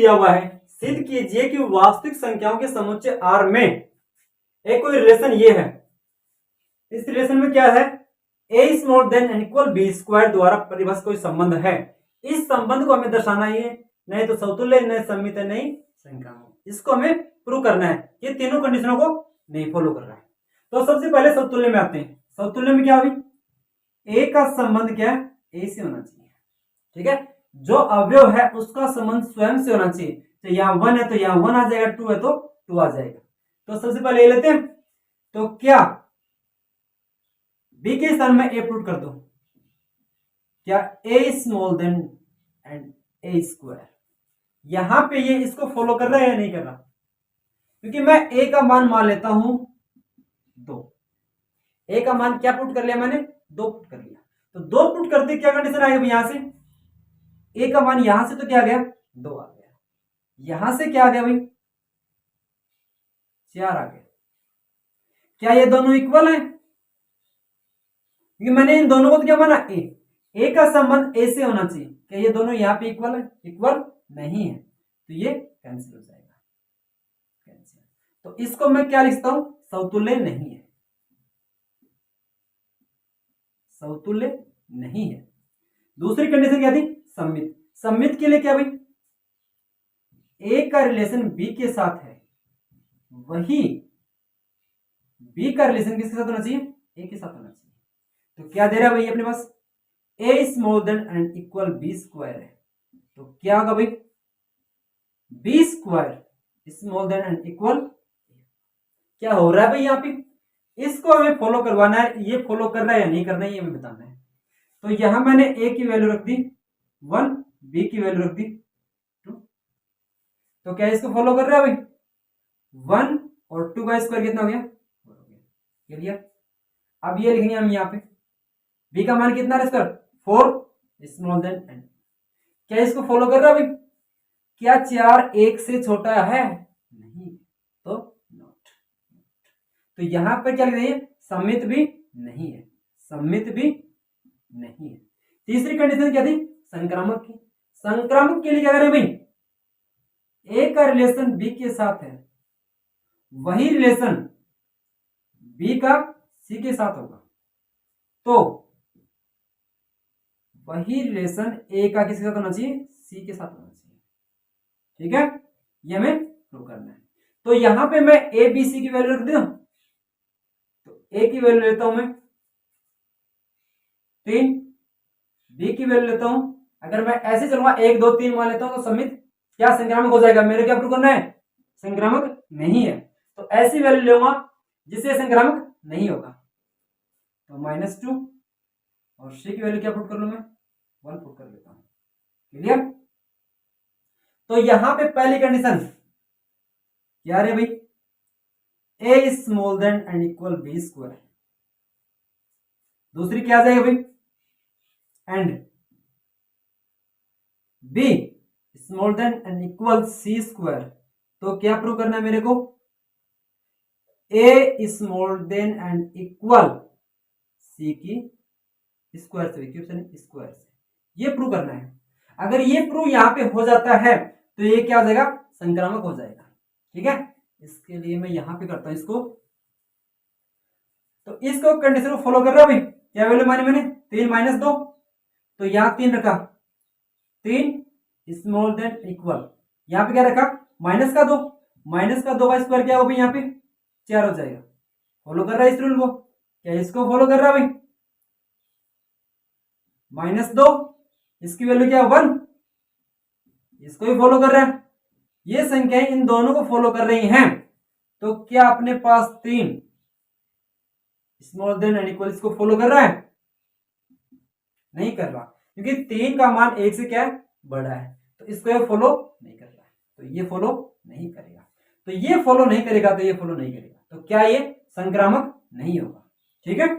दिया हुआ है, सिद्ध कीजिए कि वास्तविक संख्याओं के समुच्चय R में एक कोई रिलेशन ये है। इस रिलेशन में क्या है, a is more than and equal b square द्वारा परिभाषित कोई संबंध है। इस संबंध को हमें दर्शाना ही है, नहीं तो समतुल्य, नहीं सममित, नहीं संक्रामक। इसको हमें प्रूव करना है। ये तीनों कंडीशनों को नहीं फॉलो कर रहा है। तो सबसे पहले समतुल्य में आते हैं। समतुल्य में क्या हुई, a का संबंध क्या है, a से होना चाहिए। ठीक है, जो अवयव है उसका संबंध स्वयं से होना चाहिए। तो यहाँ 1 है तो यहाँ 1 आ जाएगा, 2 है तो 2 आ जाएगा। तो सबसे पहले ये लेते हैं। तो क्या b के स्थान में a पुट कर दो, क्या a small then and a square. यहां पे ये इसको फॉलो कर रहा है या नहीं कर रहा, क्योंकि मैं a का मान लेता हूं 2। a का मान क्या पुट कर लिया मैंने, 2 पुट कर लिया। तो 2 पुट करते क्या कंडीशन आएगा यहां से, a का मान यहां से तो क्या आ गया, 2 आ गया। यहां से क्या आ गया भाई, 4 आ गया। क्या ये दोनों इक्वल है, क्योंकि मैंने इन दोनों को तो क्या माना, a का संबंध a से होना चाहिए। क्या ये दोनों यहाँ पे इक्वल है, इक्वल नहीं है, तो ये कैंसिल हो जाएगा, कैंसिल। तो इसको मैं क्या लिखता हूं, समतुल्य नहीं है, समतुल्य नहीं है। दूसरी कंडीशन क्या थी, सममित। सममित के लिए क्या भाई, a का रिलेशन b के साथ है, वही b का रिलेशन किसके साथ होना चाहिए, a के साथ होना चाहिए। तो क्या दे रहा है भाई अपने पास, a small then and equal b square है। तो क्या होगा भाई, b square small then and equal, क्या हो रहा है भाई यहाँ पे, इसको हमें फॉलो करवाना है। ये फॉलो कर रहा है या नहीं करना है ये हमें बताना है। तो यहां मैंने a की वैल्यू रख दी 1, b की वैल्यू रख दी 2। तो क्या इसको फॉलो कर रहा है भाई, 1 और 2 का स्क्वायर कितना हो गया, 4 हो गया। क्लियर। अब ये लिखेंगे हम यहाँ पे, b का मान कितना है इसका, 4 स्मॉल देन एंड। क्या इसको फॉलो कर रहा है भाई, क्या 4 1 से छोटा है, नहीं, तो नॉट। तो यहां पर क्या लिख देंगे, सममित भी नहीं है, सममित भी नहीं है। तीसरी कंडीशन क्या थी, संक्रामक की। संक्रामक के लिए क्या करें भाई, a का रिलेशन b के साथ है, वही रिलेशन b का c के साथ होगा। तो वही रिलेशन a का किसके साथ होना चाहिए, c के साथ होना चाहिए। ठीक है, ये हमें प्रूव करना है। तो यहां पे मैं a b c की वैल्यू रख दूं। तो a की वैल्यू लेता हूं मैं 3, b की वैल्यू लेता हूं, अगर मैं ऐसे चलूंगा 1 2 3 मान लेता हूं तो समित क्या संक्रामक हो जाएगा, मेरे क्या प्रूव करना है, संक्रामक नहीं है। तो ऐसी वैल्यू लूंगा जिससे संक्रामक नहीं होगा। तो -2 और c की वैल्यू क्या पुट कर लूं मैं, 1 पुट कर लेता हूं। क्लियर। तो यहां पे पहली कंडीशन क्या है भाई, a small then and equal b square. दूसरी क्या आ जाएगा भाई, and b small then and equal c square. तो क्या प्रूव करना है मेरे को, a small then and equal c की स्क्वायर से, स्क्वायर से, ये प्रूव करना है। अगर ये प्रूव यहां पे हो जाता है तो ये क्या हो जाएगा, संक्रामक हो जाएगा। ठीक है, इसके लिए मैं यहां पे करता हूं इसको। तो इसको कंडीशन को फॉलो कर रहा है भाई, क्या वैल्यू मानी मैंने, 3 - 2। तो यहां 3 रखा, 3 स्मॉल देन इक्वल, यहां पे क्या रखा, माइनस का 2, माइनस का 2 का स्क्वायर क्या होगा यहाँ पे 4 हो जाएगा। फॉलो कर रहा है इस रूल को, क्या इसको फॉलो कर रहा है भाई, -2, इसकी वैल्यू क्या है 1, इसको भी फॉलो कर रहा है। ये संख्याएं इन दोनों को फॉलो कर रही हैं। तो क्या अपने पास 3 स्मॉल देन एंड इक्वल इसको फॉलो कर रहा है, नहीं कर रहा, क्योंकि 3 का मान 1 से क्या है, बड़ा है। तो इसको ये फॉलो नहीं कर रहा है, तो ये फॉलो नहीं करेगा। तो ये फॉलो नहीं करेगा तो ये फॉलो नहीं करेगा, तो क्या ये संक्रामक नहीं होगा। ठीक है।